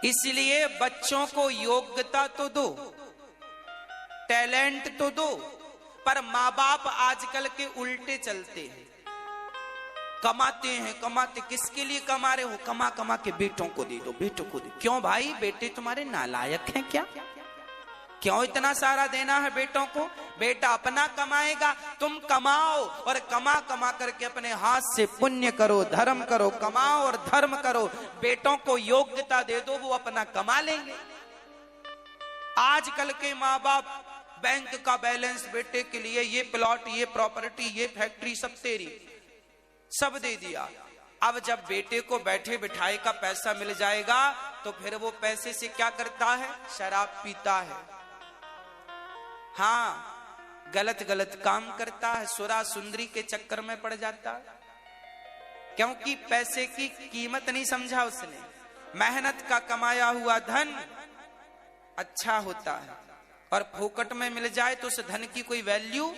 इसलिए बच्चों को योग्यता तो दो, टैलेंट तो दो, पर माँ बाप आजकल के उल्टे चलते हैं। कमाते हैं, कमाते किसके लिए कमा रहे हो? कमा कमा के बेटों को दे दो, बेटों को दे। क्यों भाई, बेटे तुम्हारे नालायक हैं क्या? क्यों इतना सारा देना है बेटों को? बेटा अपना कमाएगा, तुम कमाओ और कमा कमा करके अपने हाथ से पुण्य करो, धर्म करो, कमाओ और धर्म करो। बेटों को योग्यता दे दो, वो अपना कमा लेंगे। आजकल के माँ बाप बैंक का बैलेंस बेटे के लिए, ये प्लॉट, ये प्रॉपर्टी, ये फैक्ट्री सब तेरी, सब दे दिया। अब जब बेटे को बैठे बिठाए का पैसा मिल जाएगा तो फिर वो पैसे से क्या करता है? शराब पीता है, हाँ गलत गलत काम करता है, सुरा सुंदरी के चक्कर में पड़ जाता है, क्योंकि पैसे की कीमत नहीं समझा उसने। मेहनत का कमाया हुआ धन अच्छा होता है और फोकट में मिल जाए तो उस धन की कोई वैल्यू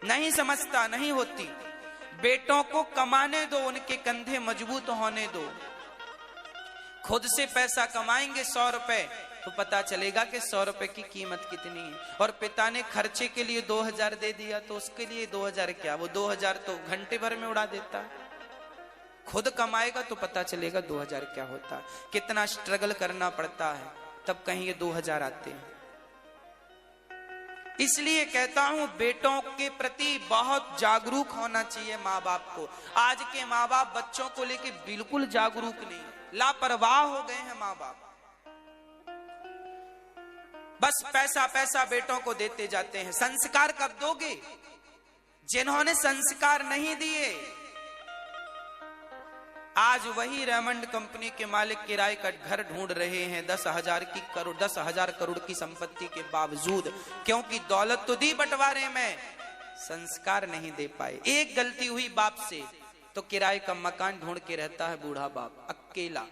नहीं समझता, नहीं होती। बेटों को कमाने दो, उनके कंधे मजबूत होने दो। खुद से पैसा कमाएंगे 100 रुपए तो पता चलेगा कि 100 रुपए की कीमत कितनी है। और पिता ने खर्चे के लिए 2000 दे दिया तो उसके लिए 2000 क्या, वो 2000 तो घंटे भर में उड़ा देता है। खुद कमाएगा तो पता चलेगा 2000 क्या होता है, कितना स्ट्रगल करना पड़ता है, तब कहीं ये 2000 आते हैं। इसलिए कहता हूं बेटों के प्रति बहुत जागरूक होना चाहिए माँ बाप को। आज के माँ बाप बच्चों को लेके बिल्कुल जागरूक नहीं, लापरवाह हो गए हैं माँ बाप। बस पैसा पैसा बेटों को देते जाते हैं। संस्कार कब दोगे? जिन्होंने संस्कार नहीं दिए। आज वही रेमंड कंपनी के मालिक किराए का घर ढूंढ रहे हैं 10,000 करोड़ की संपत्ति के बावजूद, क्योंकि दौलत तो दी बंटवारे में, संस्कार नहीं दे पाए। एक गलती हुई बाप से तो किराए का मकान ढूंढ के रहता है बूढ़ा बाप, अकेला,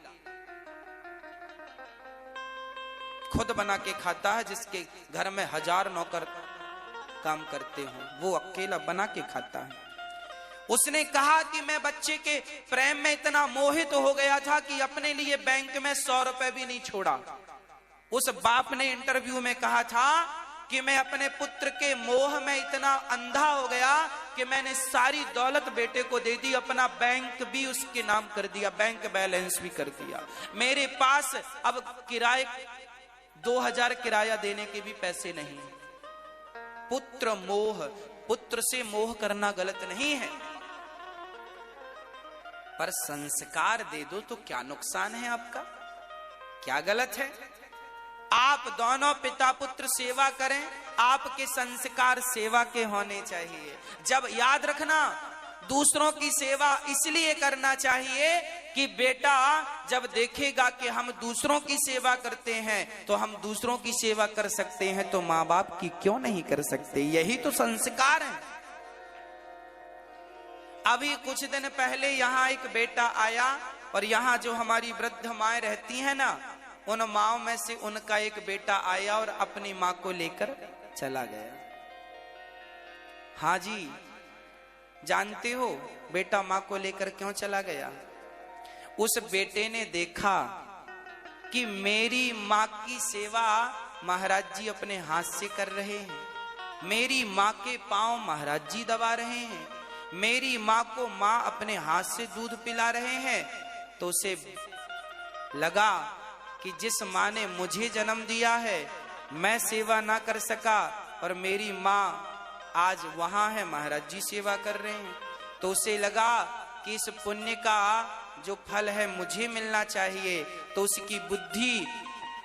खुद बना के खाता है। जिसके घर में 1000 नौकर काम करते हो, वो अकेला बना के खाता है। उसने कहा कि मैं बच्चे के प्रेम में इतना मोहित हो गया था कि अपने लिए बैंक में 100 रुपए भी नहीं छोड़ा। उस बाप ने इंटरव्यू में कहा था कि मैं अपने पुत्र के मोह में इतना अंधा हो गया कि मैंने सारी दौलत बेटे को दे दी, अपना बैंक भी उसके नाम कर दिया, बैंक बैलेंस भी कर दिया। मेरे पास अब किराए 2000 किराया देने के भी पैसे नहीं। पुत्र मोह, पुत्र से मोह करना गलत नहीं है, पर संस्कार दे दो तो क्या नुकसान है आपका? क्या गलत है? आप दोनों पिता पुत्र सेवा करें, आपके संस्कार सेवा के होने चाहिए। जब याद रखना, दूसरों की सेवा इसलिए करना चाहिए कि बेटा जब देखेगा कि हम दूसरों की सेवा करते हैं तो हम दूसरों की सेवा कर सकते हैं, तो माँ बाप की क्यों नहीं कर सकते? यही तो संस्कार है। अभी कुछ दिन पहले यहाँ एक बेटा आया और यहाँ जो हमारी वृद्ध माएं रहती हैं ना, उन माओ में से उनका एक बेटा आया और अपनी माँ को लेकर चला गया। हाँ जी, जानते हो बेटा माँ को लेकर क्यों चला गया? उस बेटे ने देखा कि मेरी माँ की सेवा महाराज जी अपने हाथ से कर रहे हैं, मेरी माँ के पांव महाराज जी दबा रहे हैं, मेरी माँ को माँ अपने हाथ से दूध पिला रहे हैं। तो उसे लगा कि जिस माँ ने मुझे जन्म दिया है मैं सेवा ना कर सका और मेरी माँ आज वहां है, महाराज जी सेवा कर रहे हैं, तो उसे लगा कि इस पुण्य का जो फल है मुझे मिलना चाहिए। तो उसकी बुद्धि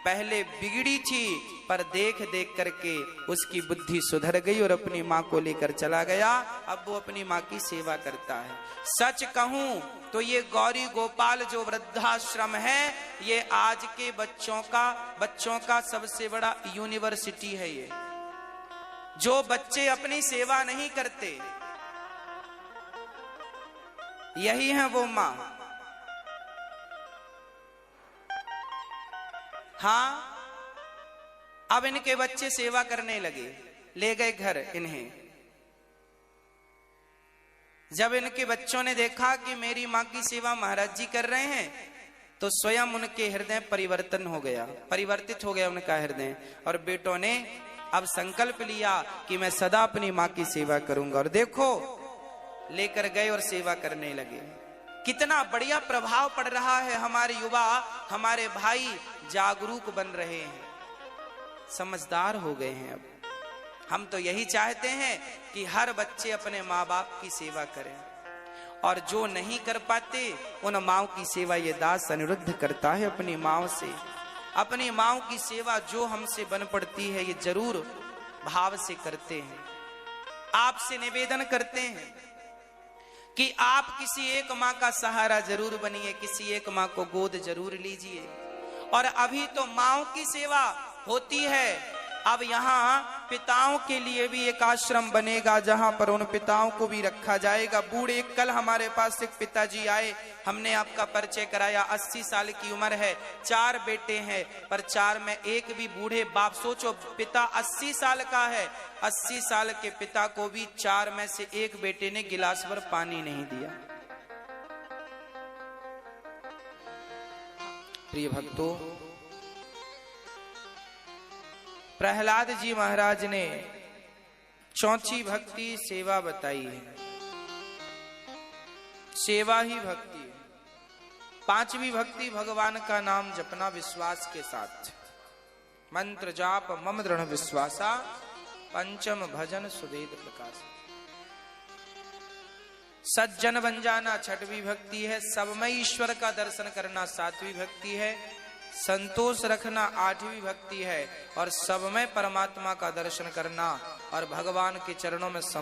पहले बिगड़ी थी, पर देख देख करके उसकी बुद्धि सुधर गई और अपनी माँ को लेकर चला गया। अब वो अपनी माँ की सेवा करता है। सच कहूं तो ये गौरी गोपाल जो वृद्धाश्रम है, ये आज के बच्चों का सबसे बड़ा यूनिवर्सिटी है। ये जो बच्चे अपनी सेवा नहीं करते, यही है वो माँ। हाँ, अब इनके बच्चे सेवा करने लगे, ले गए घर इन्हें। जब इनके बच्चों ने देखा कि मेरी माँ की सेवा महाराज जी कर रहे हैं, तो स्वयं उनके हृदय परिवर्तन हो गया, परिवर्तित हो गया उनका हृदय। और बेटों ने अब संकल्प लिया कि मैं सदा अपनी माँ की सेवा करूंगा। और देखो लेकर गए और सेवा करने लगे। कितना बढ़िया प्रभाव पड़ रहा है। हमारे युवा, हमारे भाई जागरूक बन रहे हैं, समझदार हो गए हैं। अब हम तो यही चाहते हैं कि हर बच्चे अपने माँ बाप की सेवा करें, और जो नहीं कर पाते उन माँओं की सेवा ये दास अनुरुद्ध करता है अपनी माँओं से। अपनी माँओं की सेवा जो हमसे बन पड़ती है ये जरूर भाव से करते हैं। आपसे निवेदन करते हैं कि आप किसी एक माँ का सहारा जरूर बनिए, किसी एक माँ को गोद जरूर लीजिए। और अभी तो माँओं की सेवा होती है, अब यहाँ पिताओं के लिए भी एक आश्रम बनेगा जहां पर उन पिताओं को भी रखा जाएगा। बूढ़े, कल हमारे पास एक पिताजी आए, हमने आपका परिचय कराया, 80 साल की उम्र है, 4 बेटे हैं, पर 4 में एक भी बूढ़े बाप। सोचो, पिता 80 साल का है, 80 साल के पिता को भी 4 में से एक बेटे ने गिलास भर पानी नहीं दिया। प्रिय भक्तों, प्रहलाद जी महाराज ने चौथी भक्ति सेवा बताई है। सेवा ही भक्ति है। 5वीं भक्ति भगवान का नाम जपना विश्वास के साथ, मंत्र जाप मम दृढ़ विश्वासा, पंचम भजन सुवेद प्रकाश। सज्जन बन जाना 6वीं भक्ति है। सब में ईश्वर का दर्शन करना 7वीं भक्ति है। संतोष रखना 8वीं भक्ति है। और सब में परमात्मा का दर्शन करना और भगवान के चरणों में